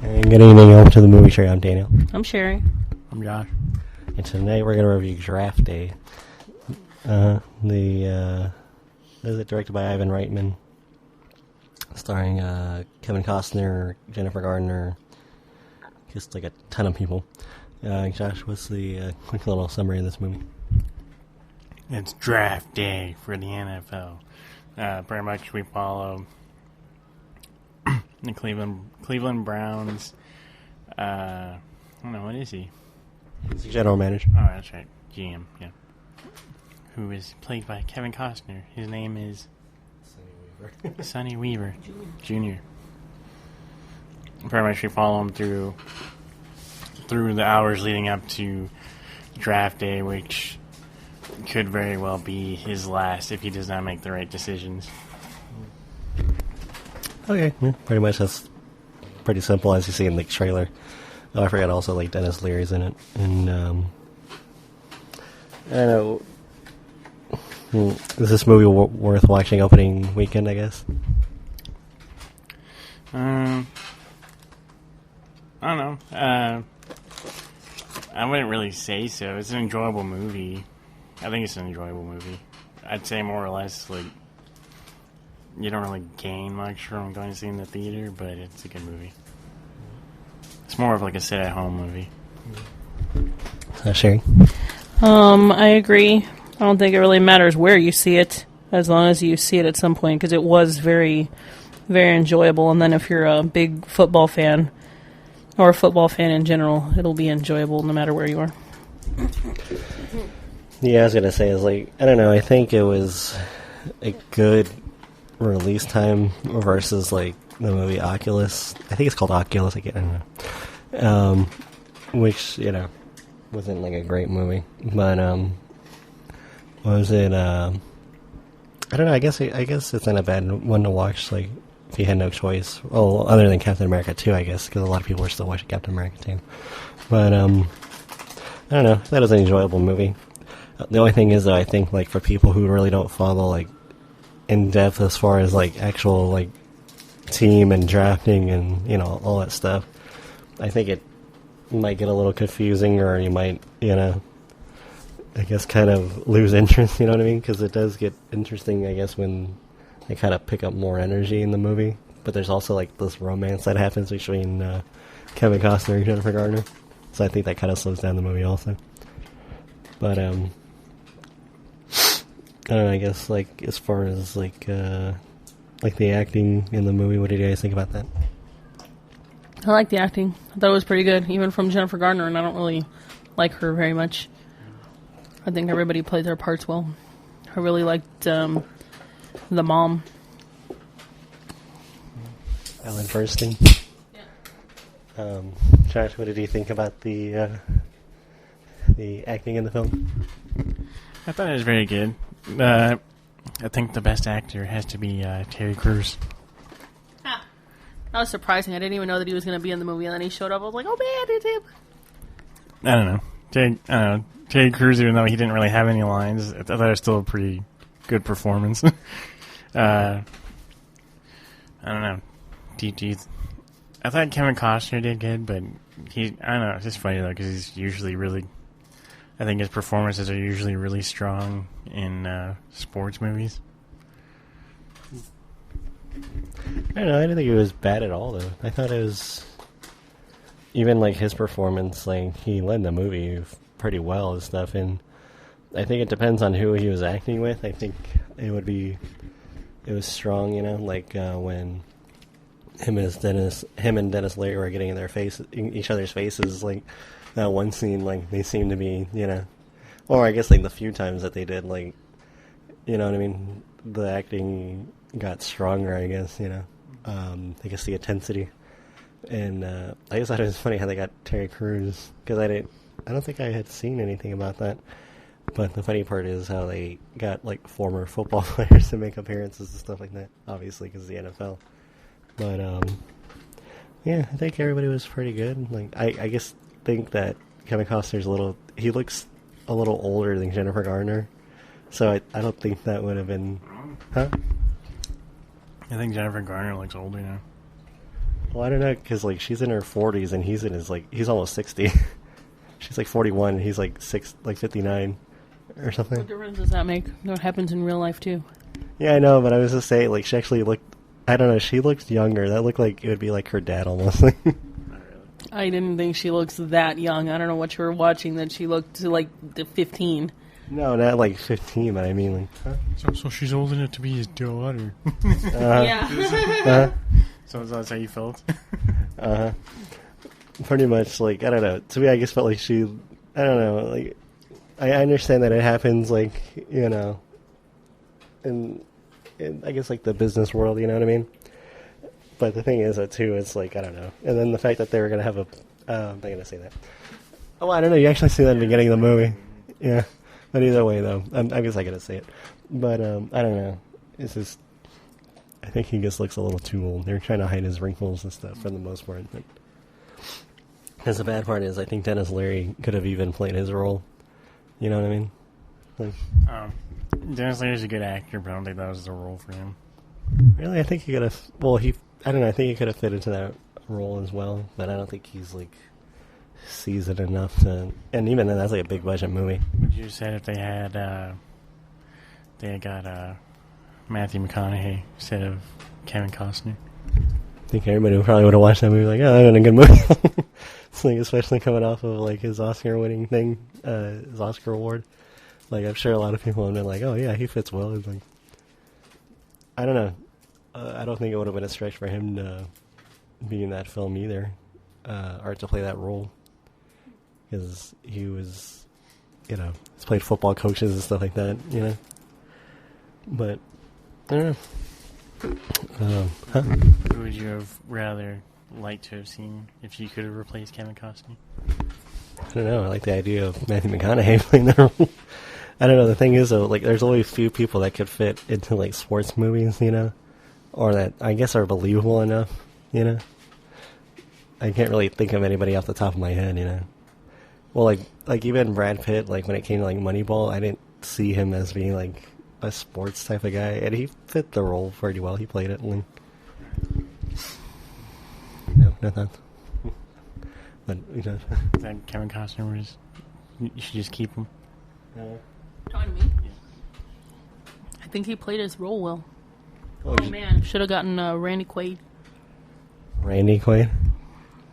And good evening, welcome to the Movie Tree. I'm Daniel. I'm Sherry. I'm Josh. And tonight we're going to review Draft Day. Is it directed by Ivan Reitman, starring Kevin Costner, Jennifer Garner, just like a ton of people. Josh, what's the quick little summary of this movie? It's draft day for the NFL. Pretty much we follow the Cleveland Browns. I don't know, what is he? He's the general manager. Oh, that's right. GM, yeah. Who is played by Kevin Costner. His name is Sonny Weaver Jr. Pretty much we follow him through the hours leading up to draft day, which could very well be his last if he does not make the right decisions. Okay, yeah, pretty much that's pretty simple as you see in the trailer. Oh, I forgot also like Denis Leary's in it, and I don't know. Is this movie worth watching opening weekend, I guess? I don't know. I wouldn't really say so. It's an enjoyable movie. I think it's an enjoyable movie. I'd say more or less, like, you don't really gain much from going to see it in the theater, but it's a good movie. It's more of like a sit-at-home movie. Sherry? I agree. I don't think it really matters where you see it, as long as you see it at some point, because it was very, very enjoyable. And then if you're a big football fan, or a football fan in general, it'll be enjoyable no matter where you are. Yeah, I was going to say, is like, I don't know, I think it was a good release time versus, like, the movie Oculus. I think it's called Oculus, I don't know. Which, you know, wasn't, like, a great movie. But, was it, I don't know, I guess it's not a bad one to watch, like, if you had no choice. Well, other than Captain America 2, I guess, because a lot of people are still watching Captain America 2. But, I don't know, that was an enjoyable movie. The only thing is, though, I think, like, for people who really don't follow, like, in depth as far as, like, actual, like, team and drafting and, you know, all that stuff, I think it might get a little confusing, or you might, you know, I guess kind of lose interest, you know what I mean? Because it does get interesting, I guess, when they kind of pick up more energy in the movie. But there's also, like, this romance that happens between Kevin Costner and Jennifer Garner. So I think that kind of slows down the movie also. But, I don't know, I guess, like, as far as, like the acting in the movie, what did you guys think about that? I like the acting. I thought it was pretty good, even from Jennifer Garner, and I don't really like her very much. I think everybody played their parts well. I really liked the mom. Ellen Burstyn. Yeah. Josh, what did you think about the acting in the film? I thought it was very good. I think the best actor has to be Terry Crews. Ah, that was surprising. I didn't even know that he was going to be in the movie, and then he showed up. I was like, oh man, it's him. I don't know. Terry Crews, even though he didn't really have any lines, I thought it was still a pretty good performance. I don't know. I thought Kevin Costner did good, but I don't know, it's just funny though, because he's usually really, I think his performances are usually really strong in sports movies. I don't know, I didn't think it was bad at all, though. I thought it was, even, like, his performance, like, he led the movie pretty well and stuff, and I think it depends on who he was acting with. I think it was strong, you know, like, when him and Denis Leary were getting in each other's faces, like, that one scene, like, they seemed to be, you know, or I guess, like, the few times that they did, like, you know what I mean, the acting got stronger, I guess, you know, I guess the intensity, and, I just thought it was funny how they got Terry Crews, because I don't think I had seen anything about that, but the funny part is how they got, like, former football players to make appearances and stuff like that, obviously, because of the NFL. But, yeah, I think everybody was pretty good. Like, I guess think that Kevin Costner's he looks a little older than Jennifer Garner, so I don't think that would have been, huh? I think Jennifer Garner looks older now. Well, I don't know, because, like, she's in her 40s, and he's in his, like, he's almost 60. She's, like, 41, and he's, like, 59 or something. What difference does that make? That happens in real life, too. Yeah, I know, but I was just saying, like, she actually looked, I don't know, she looked younger. That looked like it would be like her dad, almost. I didn't think she looks that young. I don't know what you were watching, that she looked like 15. No, not, like, 15, but I mean, like... Huh? So she's old enough to be his daughter. Yeah. So that's how you felt? Pretty much, like, I don't know. To me, I just felt like she... I don't know, like... I understand that it happens, like, you know... In I guess, like, the business world, you know what I mean? But the thing is, too, it's like, I don't know. And then the fact that they were going to have a... I'm not going to say that. Oh, I don't know. You actually see that in the beginning of the movie. Yeah. But either way, though, I guess I got to say it. But, I don't know. It's just... I think he just looks a little too old. They're trying to hide his wrinkles and stuff for the most part. Because the bad part is, I think Denis Leary could have even played his role. You know what I mean? Like, Denis Leary's a good actor, but I don't think that was the role for him. Really? I think he could have... Well, I don't know. I think he could have fit into that role as well. But I don't think he's, like, seasoned enough to... And even then, that's, like, a big budget movie. Would you say if they had got Matthew McConaughey instead of Kevin Costner? I think everybody probably would have watched that movie like, oh, that's a good movie. It's like, especially coming off of, like, his Oscar-winning thing, his Oscar award. Like, I'm sure a lot of people have been like, oh, yeah, he fits well. It's like, I don't know. I don't think it would have been a stretch for him to be in that film either, or to play that role. Because he was, you know, he's played football coaches and stuff like that, you know. But, I don't know. Who would you have rather liked to have seen if you could have replaced Kevin Costner? I don't know. I like the idea of Matthew McConaughey playing that role. I don't know. The thing is, though, like, there's only a few people that could fit into, like, sports movies, you know? Or that, I guess, are believable enough, you know? I can't really think of anybody off the top of my head, you know? Well, like even Brad Pitt, like, when it came to, like, Moneyball, I didn't see him as being, like, a sports type of guy, and he fit the role pretty well. He played it. And, no, not that. But, you know. That Kevin Costner was... You should just keep him. Talking to me? Yeah. I think he played his role well. Oh, man. Should have gotten Randy Quaid. Randy Quaid?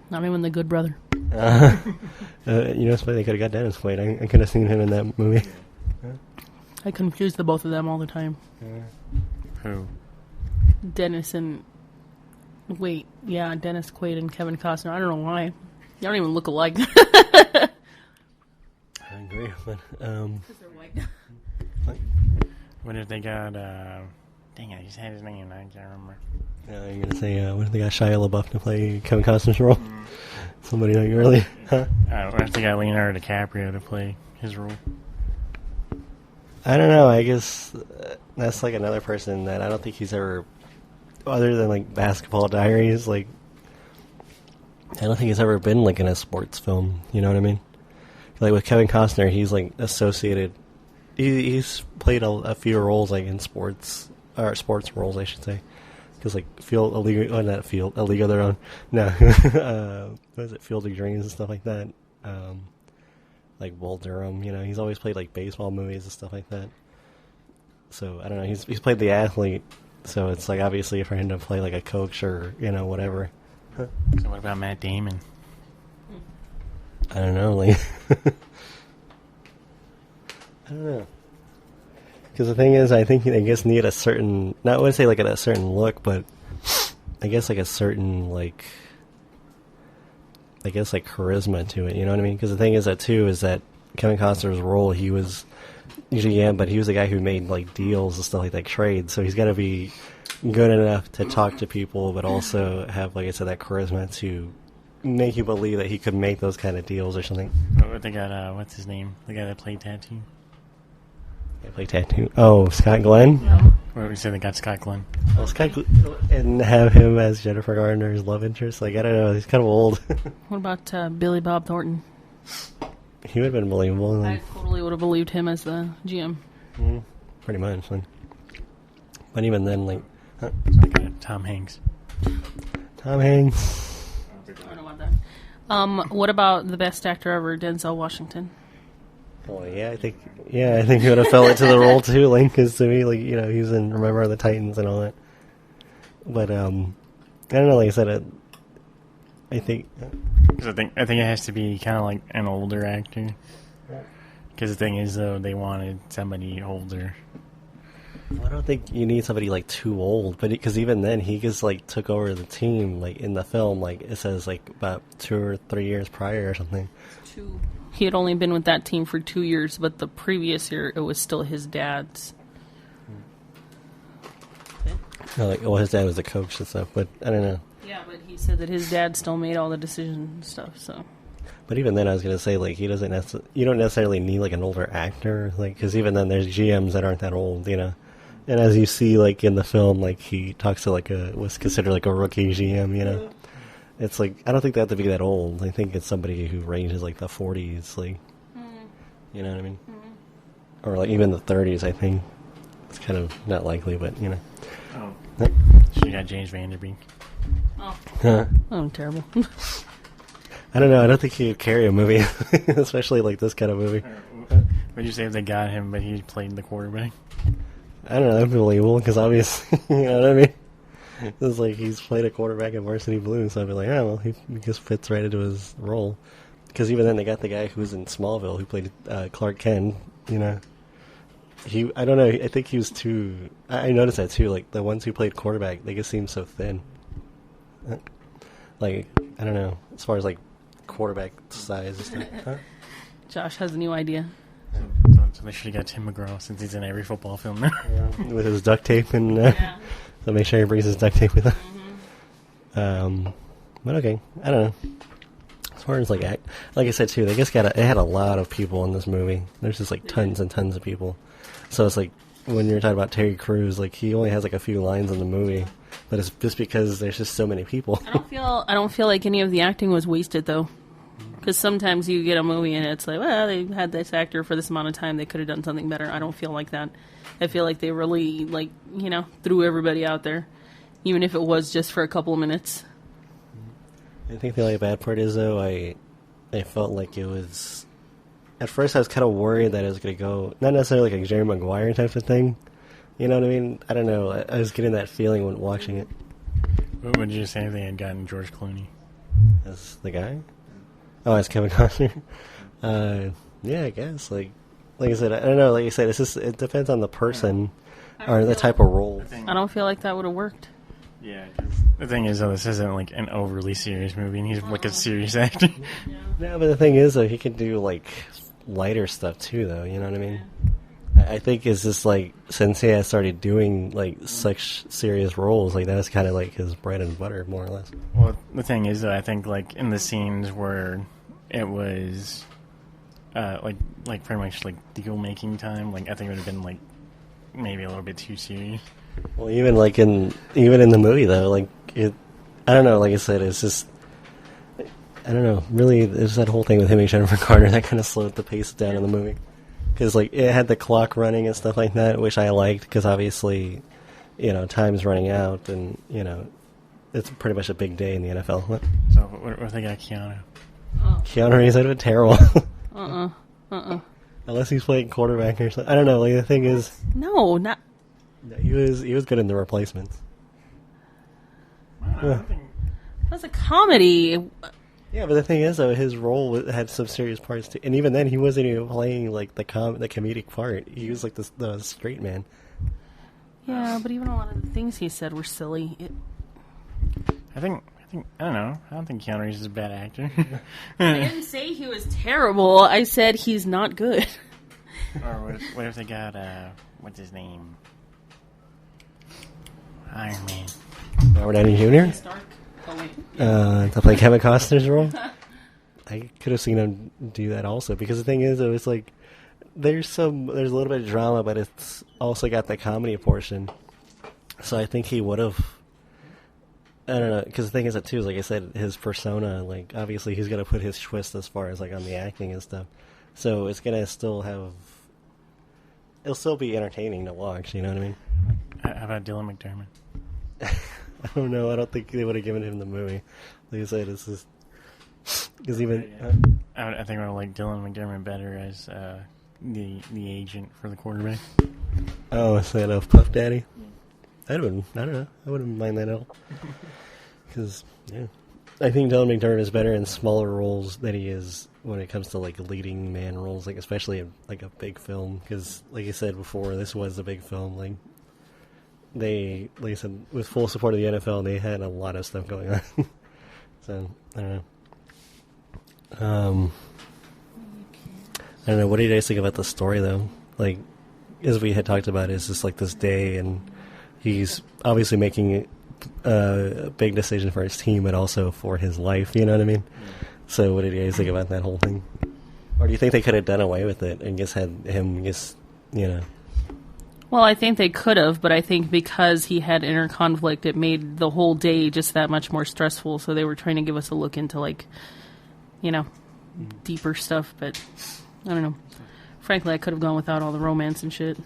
Not even the good brother. You know, it's funny, they could have got Dennis Quaid. I could have seen him in that movie. I confuse the both of them all the time. Who? Dennis and... Wait, yeah, Dennis Quaid and Kevin Costner. I don't know why. They don't even look alike. I agree, but... Because they're white. What if they got... Dang it, I just had his name and I can't remember. You're going to say, what if they got Shia LaBeouf to play Kevin Costner's role? Somebody like early, huh? What if they got Leonardo DiCaprio to play his role? I don't know, I guess that's like another person that I don't think he's ever, other than like Basketball Diaries, like, I don't think he's ever been like in a sports film, you know what I mean? Like with Kevin Costner, he's like associated, he's played a few roles like in sports, or sports roles I should say. Because, like, a League of Their Own. No. What is it? Field of Dreams and stuff like that. Like Bull Durham, you know. He's always played, like, baseball movies and stuff like that. So, I don't know. He's played the athlete. So, it's, like, obviously for him to play, like, a coach or, you know, whatever. So, what about Matt Damon? I don't know. Like, I don't know. Because the thing is, I think I guess need a certain, not I would say like a certain look, but I guess like a certain like, I guess like charisma to it. You know what I mean? Because the thing is that too is that Kevin Costner's role, he was usually but he was the guy who made like deals and stuff like that, trades. So he's got to be good enough to talk to people, but also have, like I said, that charisma to make you believe that he could make those kind of deals or something. What they got? What's his name? The guy that played Tattoo. They play Tattoo. Oh, Scott Glenn? No. What we said they got Scott Glenn. Oh, and have him as Jennifer Garner's love interest? Like, I don't know. He's kind of old. What about Billy Bob Thornton? He would have been believable. I totally would have believed him as the GM. Pretty much. Like. But even then, like... So I got Tom Hanks. Tom Hanks. I don't know about that. What about the best actor ever, Denzel Washington? Oh yeah, I think he would have fell into the role too, like, because to me, like, he was in Remember the Titans and all that. But I don't know. Like I said, I think it has to be kind of like an older actor. Because the thing is, though, they wanted somebody older. Well, I don't think you need somebody like too old, but because even then he just like took over the team, like in the film, like it says like about 2 or 3 years prior or something. 2. He had only been with that team for 2 years, but the previous year it was still his dad's. His dad was a coach and stuff, but I don't know. Yeah, but he said that his dad still made all the decisions and stuff. So. But even then, I was gonna say, like, you don't necessarily need like an older actor, like, because even then there's GMs that aren't that old, And as you see, like in the film, like he talks to like what's considered like a rookie GM, It's like I don't think they have to be that old. I think it's somebody who ranges like the 40s, like, you know what I mean, or like even the 30s. I think it's kind of not likely, but Oh, she got James Vanderbeek. Oh, terrible. I don't know. I don't think he would carry a movie, especially like this kind of movie. Would you say if they got him, but he played the quarterback? I don't know. That'd be believable because obviously, you know what I mean. It's like he's played a quarterback in Varsity Blues, so I'd be like, oh well, he just fits right into his role. Because even then, they got the guy who was in Smallville who played Clark Kent. I don't know. I think he was too. I noticed that too. Like the ones who played quarterback, they just seem so thin. Like I don't know, as far as like quarterback size and stuff. Huh? Josh has a new idea. So they should have got Tim McGraw since he's in every football film now. With his duct tape and so make sure he brings his duct tape with him. But okay, I don't know. As far as like I said too, they just it had a lot of people in this movie. There's just like tons and tons of people. So it's like when you're talking about Terry Crews, like he only has like a few lines in the movie, but it's just because there's just so many people. I don't feel like any of the acting was wasted though. Because sometimes you get a movie and it's like, well, they had this actor for this amount of time. They could have done something better. I don't feel like that. I feel like they really, threw everybody out there, even if it was just for a couple of minutes. I think the only bad part is, though, I felt like it was... At first, I was kind of worried that it was going to go... Not necessarily like a Jerry Maguire type of thing. You know what I mean? I don't know. I was getting that feeling when watching it. What would you say if they had gotten George Clooney? As the guy? Oh, as Kevin Costner? Yeah, I guess. Like I said, I don't know. Like you said, it depends on the person or the type of role. I don't feel like that would have worked. Yeah, cause the thing is, though, this isn't like an overly serious movie, and he's like a serious actor. Yeah, but the thing is, though, he can do like lighter stuff too, though. You know what I mean? I think it's just like since he has started doing like such serious roles, like that's kind of like his bread and butter, more or less. Well, the thing is, though, I think like in the scenes where it was like pretty much like deal making time, like I think it would have been like maybe a little bit too serious. Well, even in the movie though, like I don't know. Like I said, it's just I don't know. Really, there's that whole thing with him and Jennifer Garner that kind of slowed the pace down in the movie. Because like it had the clock running and stuff like that, which I liked because obviously, time's running out, and it's pretty much a big day in the NFL. So what if they got Keanu? Keanu Reeves would have been terrible. Unless he's playing quarterback or something. I don't know. Like the thing is, no, not. He was good in The Replacements. It was a comedy. Yeah, but the thing is, though, his role had some serious parts too, and even then, he wasn't even playing like the comedic part. He was like the straight man. Yeah, but even a lot of the things he said were silly. I think I don't know. I don't think Keanu Reeves is a bad actor. I didn't say he was terrible. I said he's not good. Or what if they got what's his name? Iron Man. Robert Downey Jr. Stark. Oh, wait. To play Kevin Costner's role. I could have seen him do that also, because the thing is, though, it's like there's a little bit of drama, but it's also got the comedy portion. So I think he would have. I don't know, because the thing is that too, is like I said, his persona, like obviously he's gonna put his twist as far as like on the acting and stuff. So it's gonna still have. It'll still be entertaining to watch. You know what I mean? How about Dylan McDermott? I don't know. I don't think they would have given him the movie. Like I said, it's just because even I think I would like Dylan McDermott better as the agent for the quarterback. Oh, instead of Puff Daddy. I don't know. I wouldn't mind that at all. Because I think Dylan McDermott is better in smaller roles than he is when it comes to like leading man roles, like especially in like a big film. Because like I said before, this was a big film. Like I said, with full support of the NFL, they had a lot of stuff going on. So I don't know. I don't know. What do you guys think about the story, though? Like, as we had talked about, it's just like this day, and he's obviously making a big decision for his team, but also for his life. You know what I mean? So, what did you guys think about that whole thing? Or do you think they could have done away with it and just had him Well, I think they could have, but I think because he had inner conflict, it made the whole day just that much more stressful. So they were trying to give us a look into, like, deeper stuff. But I don't know. Frankly, I could have gone without all the romance and shit.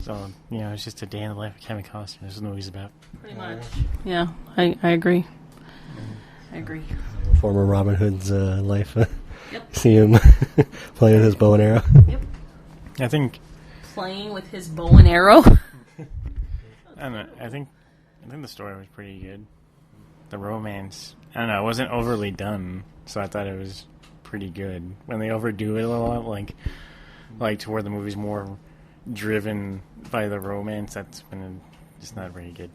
So it's just a day in the life of Kevin Costner. This is what he's about. Pretty much. Yeah, I agree. I agree. Former Robin Hood's life. Yep. See him playing with his bow and arrow. Yep. I think Playing with his bow and arrow. I don't know. I think the story was pretty good. The romance, I don't know, it wasn't overly done, so I thought it was pretty good. When they overdo it a lot, like to where the movie's more driven by the romance, that's when it's not very good.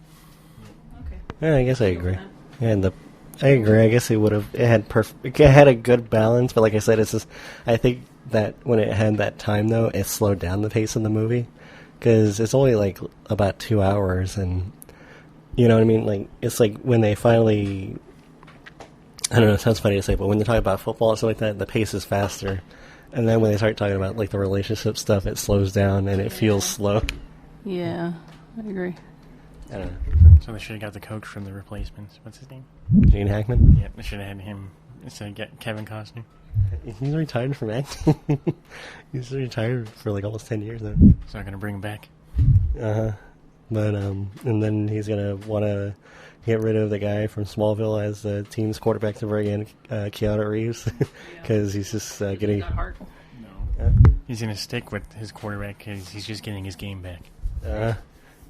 Okay. Yeah, I guess I agree. And I agree. I guess it had a good balance, but like I said, it's just I think that when it had that time though, it slowed down the pace of the movie because it's only like about 2 hours, and you know what I mean. Like it's like when they finally, I don't know, it sounds funny to say, but when they talk about football and stuff like that, the pace is faster, and then when they start talking about like the relationship stuff, it slows down and it feels slow. Yeah, I agree. I don't know. So they should have got the coach from The Replacements. What's his name? Gene Hackman. Yeah, they should have had him instead of get Kevin Costner. He's retired from acting. He's retired for like almost 10 years now. So I'm gonna bring him back. But and then he's gonna want to get rid of the guy from Smallville as the team's quarterback to very end, Keanu Reeves, because he's just getting. Got heart. No, he's gonna stick with his quarterback because he's just getting his game back.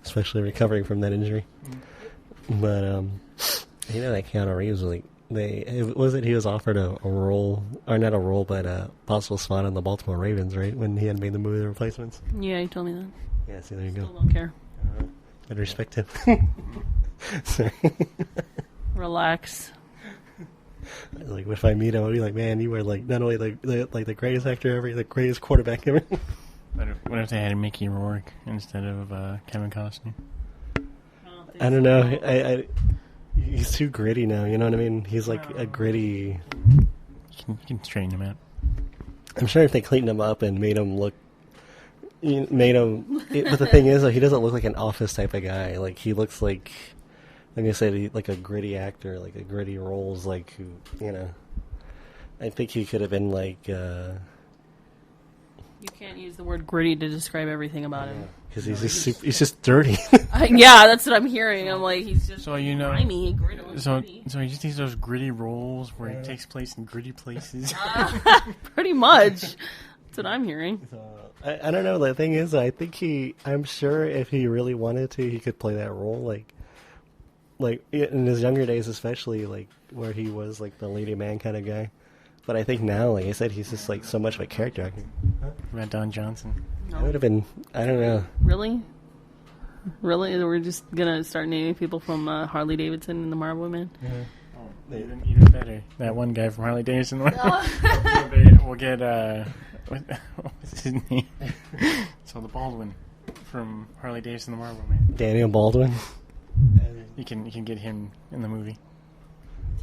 Especially recovering from that injury. But that Keanu Reeves was like he was offered a role, or not a role, but a possible spot on the Baltimore Ravens, right? When he had made the movie The Replacements. Yeah, you told me that. Yeah, see, there you go. Still don't care. I'd respect him. Sorry. Relax. Like if I meet him, I'll be like, man, you were like not only the greatest actor ever, the greatest quarterback ever. What if they had Mickey Rourke instead of Kevin Costner? I don't know. He's too gritty now. You know what I mean? He's like a gritty. You can straighten him out. I'm sure if they cleaned him up and made him look, but the thing is, he doesn't look like an office type of guy. Like he looks like I said, like a gritty actor, like a gritty roles, like who, I think he could have been like. You can't use the word gritty to describe everything about him. Because he's just dirty. Yeah, that's what I'm hearing. I'm like, he's just grimy. Gritty. So he just needs those gritty roles where it takes place in gritty places. Pretty much. That's what I'm hearing. I don't know. The thing is, I'm sure if he really wanted to, he could play that role. Like in his younger days, especially, like where he was like the leading man kind of guy. But I think now, like I said, he's just like so much of a character actor. About Don Johnson. No. It would have been, I don't know. Really? We're just gonna start naming people from Harley Davidson and the Marlboro Man? Yeah. Oh, even better. That one guy from Harley Davidson. We'll get what's his name? So the Baldwin from Harley Davidson, the Marlboro Man. Daniel Baldwin. You can get him in the movie.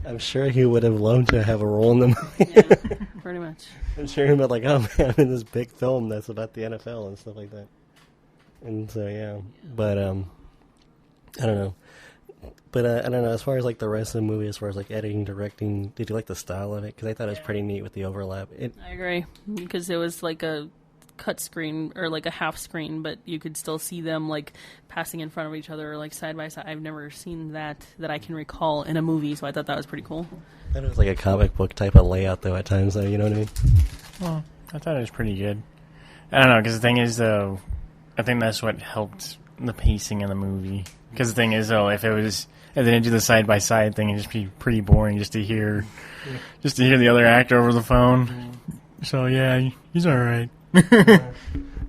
I'm sure he would have loved to have a role in the movie. Yeah, pretty much. I'm sure he would like, oh man, I'm in this big film that's about the NFL and stuff like that. And so yeah, but I don't know. But I don't know. As far as like the rest of the movie, as far as like editing, directing, did you like the style of it? Because I thought it was pretty neat with the overlap. I agree, because it was like a cut screen or like a half screen, but you could still see them like passing in front of each other or like side by side. I've never seen that I can recall in a movie, so I thought that was pretty cool. That was like a comic book type of layout though at times, though. You know what I mean? Well, I thought it was pretty good. I don't know, because the thing is, though, I think that's what helped the pacing in the movie. Because the thing is, though, if they didn't do the side by side thing, it'd just be pretty boring just to hear the other actor over the phone. So yeah, he's all right.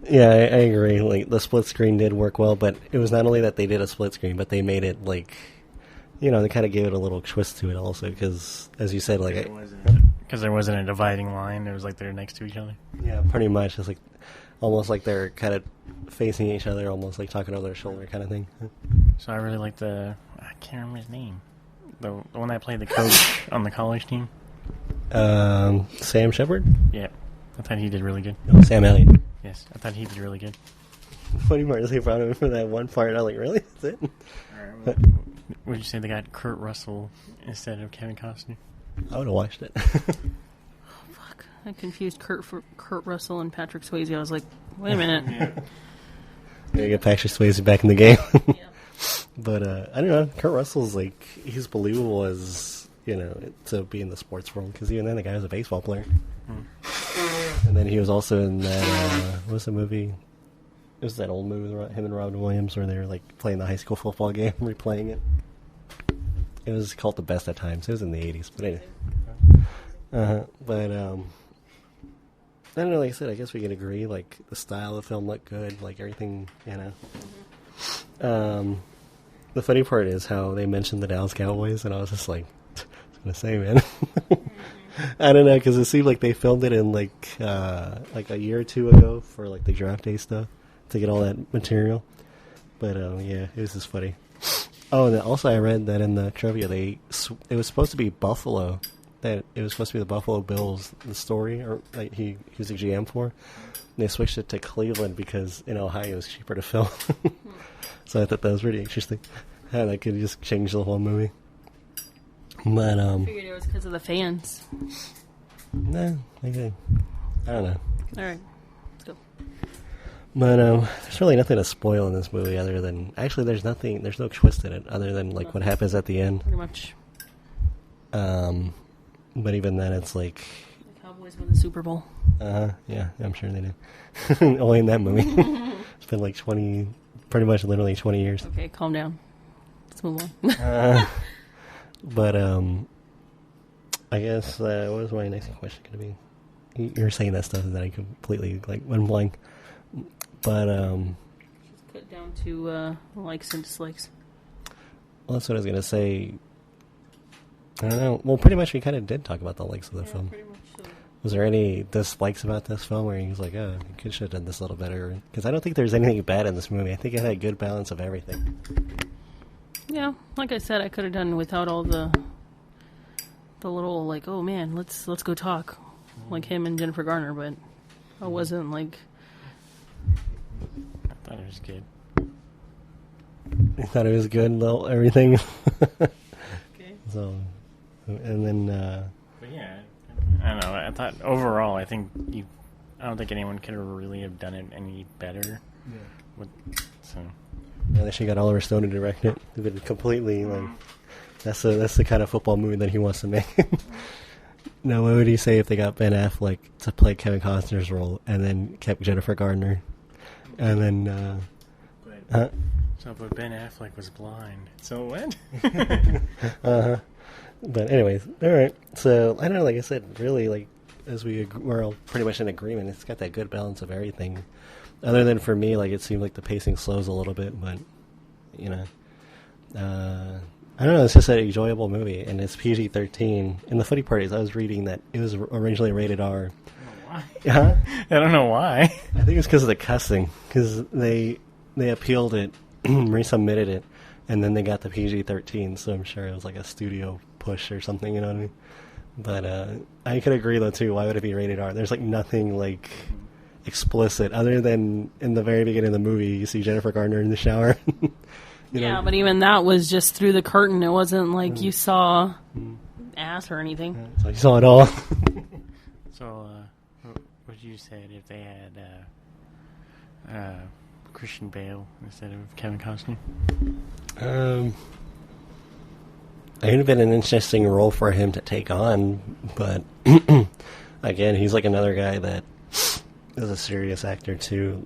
Yeah, I agree. Like the split screen did work well, but it was not only that they did a split screen, but they made it like, they kind of gave it a little twist to it also. Because as you said, like because there wasn't a dividing line, it was like they're next to each other. Yeah, pretty much. It's like almost like they're kind of facing each other, almost like talking over their shoulder kind of thing. So I really like I can't remember his name, the one that played the coach on the college team. Sam Shepard? Yeah, I thought he did really good. No, Sam Elliott. Yes, I thought he did really good. Funny part is they brought him for that one part. I was like, really? That's it? Would you say they got Kurt Russell instead of Kevin Costner? I would have watched it. Fuck, I confused Kurt Russell and Patrick Swayze. I was like, wait a minute. Yeah, get Patrick Swayze back in the game. Yeah. But I don't know. Kurt Russell's like, he's believable as, to be in the sports world. Because even then, the guy was a baseball player. And then he was also in that, what was the movie? It was that old movie with him and Robin Williams where they were like playing the high school football game, replaying it. It was called The Best at Times. It was in the 80s. But anyway. But, I don't know, like I said, I guess we can agree, like, the style of the film looked good, like, everything, The funny part is how they mentioned the Dallas Cowboys, and I was just like, I was going to say, man. I don't know, because it seemed like they filmed it in, like a year or two ago for, like, the draft day stuff, to get all that material. But, yeah, it was just funny. Oh, and also I read that in the trivia, it was supposed to be Buffalo. That it was supposed to be the Buffalo Bills, the story, or like he was a GM for. And they switched it to Cleveland because in Ohio it was cheaper to film. So I thought that was really interesting. How that could just change the whole movie. But I figured it was because of the fans. Nah, okay. I don't know. All right, let's go. But there's really nothing to spoil in this movie other than there's no twist in it other than like what happens at the end. Pretty much. But even then, it's like the Cowboys win the Super Bowl. Yeah, I'm sure they do. Only in that movie. It's been like 20, pretty much literally 20 years. Okay, calm down. Let's move on. But I guess what was my next question going to be? You're saying that stuff that I completely went blank. But just cut down to likes and dislikes. Well, that's what I was going to say. I don't know. Well, pretty much we kind of did talk about the likes of the film. Pretty much so. Was there any dislikes about this film where he was like, oh, you could have done this a little better? Because I don't think there's anything bad in this movie. I think it had a good balance of everything. Yeah, like I said, I could have done without all the little like, oh man, let's go talk, like him and Jennifer Garner, but I wasn't like. I thought it was good. You thought it was good, everything. Okay. So, and then. But yeah, I don't know. I thought overall, I don't think anyone could really have done it any better. Yeah. Yeah, they should got Oliver Stone to direct it. It would completely that's the kind of football movie that he wants to make. Now, what would you say if they got Ben Affleck to play Kevin Costner's role and then kept Jennifer Garner, and then? But Ben Affleck was blind. So what? But anyways, all right. So I don't know. Like I said, really, like as we're all pretty much in agreement, it's got that good balance of everything. Other than for me, like it seemed like the pacing slows a little bit, but I don't know. It's just an enjoyable movie, and it's PG-13. And the funny part is, I was reading that it was originally rated R. I don't know why. Huh? I don't know why. I think it's because of the cussing. Because they appealed it, resubmitted it, and then they got the PG-13. So I'm sure it was like a studio push or something. You know what I mean? But I could agree though too. Why would it be rated R? There's like nothing like explicit other than in the very beginning of the movie you see Jennifer Garner in the shower. Yeah, but even that was just through the curtain. It wasn't like you saw ass or anything. So you saw it all. So, what would you say if they had Christian Bale instead of Kevin Costner? It would have been an interesting role for him to take on, but again, he's like another guy that is a serious actor too.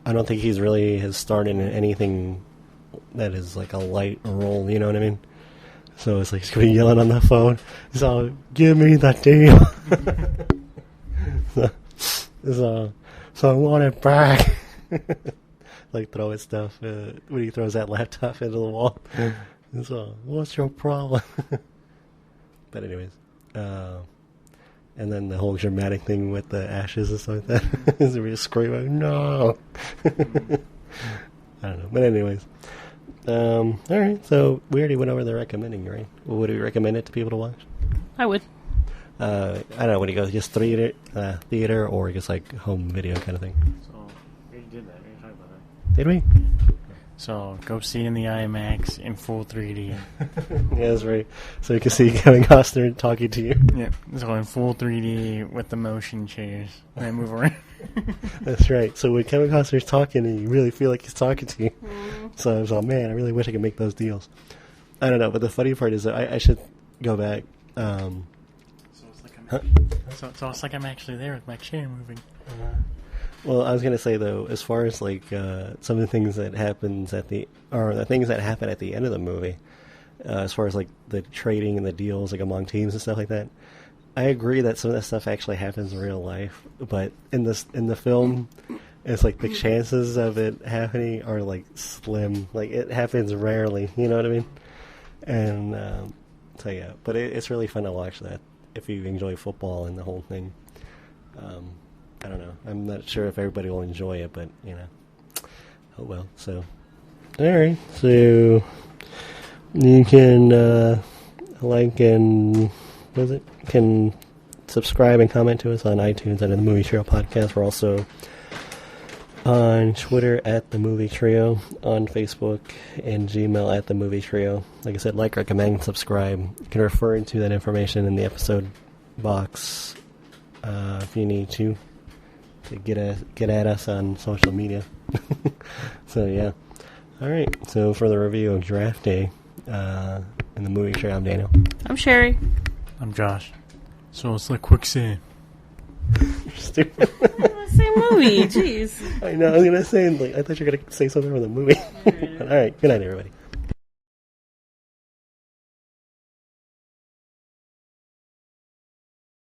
I don't think he's really has started in anything that is like a light role, you know what I mean? So it's like he's gonna be yelling on the phone. He's all, "Give me that deal." so I want it back. Like throwing stuff when he throws that laptop into the wall. So, what's your problem? But anyways, and then the whole dramatic thing with the ashes and stuff like that is really screaming, "No!" I don't know, but anyways, all right. So we already went over the recommending, right? Would we recommend it to people to watch? I would. I don't know. Would you go just theater or just like home video kind of thing? So we did that. We talked about that. Did we? So go see it in the IMAX in full 3D. Yeah, that's right. So you can see Kevin Costner talking to you. Yeah, so in full 3D with the motion chairs. And then move around. That's right. So when Kevin Costner's talking, you really feel like he's talking to you. So I was like, man, I really wish I could make those deals. I don't know, but the funny part is that I should go back. So it's like I'm actually there with my chair moving. Well, I was gonna say though, as far as like some of the things that happens the things that happen at the end of the movie, as far as like the trading and the deals like among teams and stuff like that, I agree that some of that stuff actually happens in real life. But in the film, it's like the chances of it happening are like slim. Like it happens rarely. You know what I mean? And so yeah, but it's really fun to watch that if you enjoy football and the whole thing. I don't know. I'm not sure if everybody will enjoy it, but, you know. Oh, well. So, all right. So, you can, can subscribe and comment to us on iTunes under the Movie Trio Podcast. We're also on Twitter at The Movie Trio, on Facebook and Gmail at The Movie Trio. Like I said, like, recommend, subscribe. You can refer to that information in the episode box if you need to get at us on social media. So yeah, all right. So for the review of Draft Day in the Movie Trio, I'm Daniel. I'm Sherry. I'm Josh. So it's like quicksand. You're stupid. Same movie. Jeez. I know. I was gonna say I thought you were gonna say something from the movie. All right. Good night, everybody.